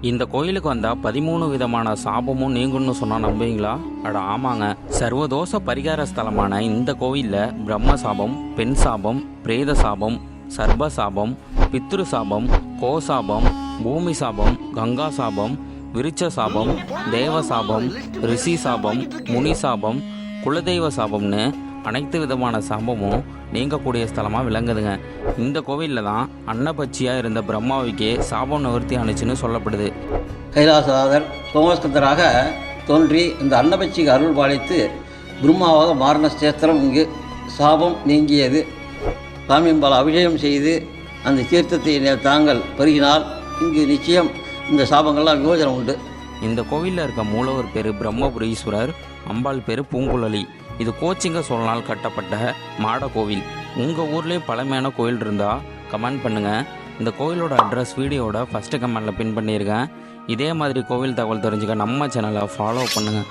இந்த கோயிலுக்கு வந்தால் 13 விதமான சாபமும் நீங்கும்னு சொன்னால் நம்புவீங்களா? அட ஆமாங்க. சர்வதோஷ பரிகார ஸ்தலமான இந்த கோவிலில் பிரம்ம சாபம், பெண் சாபம், பிரேத சாபம், சர்ப சாபம், பித்ரு சாபம், கோசாபம், பூமி சாபம், கங்கா சாபம், விருட்ச சாபம், தேவ சாபம், ரிஷி சாபம், முனி சாபம், குலதெய்வ சாபம்னு அனைத்து விதமான சாபமும் நீங்கக்கூடிய ஸ்தலமாக விளங்குதுங்க. இந்த கோவிலில் தான் அன்னபட்சியாக இருந்த பிரம்மாவுக்கே சாபம் நிவர்த்தி ஆணுச்சுன்னு சொல்லப்படுது. கைலாசநாதர் சோமஸ்கந்தராக தோன்றி இந்த அன்னபட்சிக்கு அருள் பாலித்து பிரம்மாவாக மாறின சேத்திரம் இங்கு சாபம் நீங்கியது. சாமியம்பால் அபிஷேகம் செய்து அந்த தீர்த்தத்தை தாங்கள் பருகினால் இங்கு நிச்சயம் இந்த சாபங்கள்லாம் விமோசனம் உண்டு. இந்த கோவிலில் இருக்க மூலவர் பேர் பிரம்மபுரீஸ்வரர், அம்பாள் பேர் பூங்குழலி. இது கோச்சிங்க சோழனால் கட்டப்பட்ட மாட கோவில். உங்கள் ஊர்லேயும் பழமையான கோயில் இருந்தால் கமெண்ட் பண்ணுங்கள். இந்த கோயிலோட அட்ரஸ் வீடியோட ஃபஸ்ட்டு கமெண்டில் பின் பண்ணியிருக்கேன். இதே மாதிரி கோவில் தகவல் தெரிஞ்சுக்க நம்ம சேனலை ஃபாலோ பண்ணுங்கள்.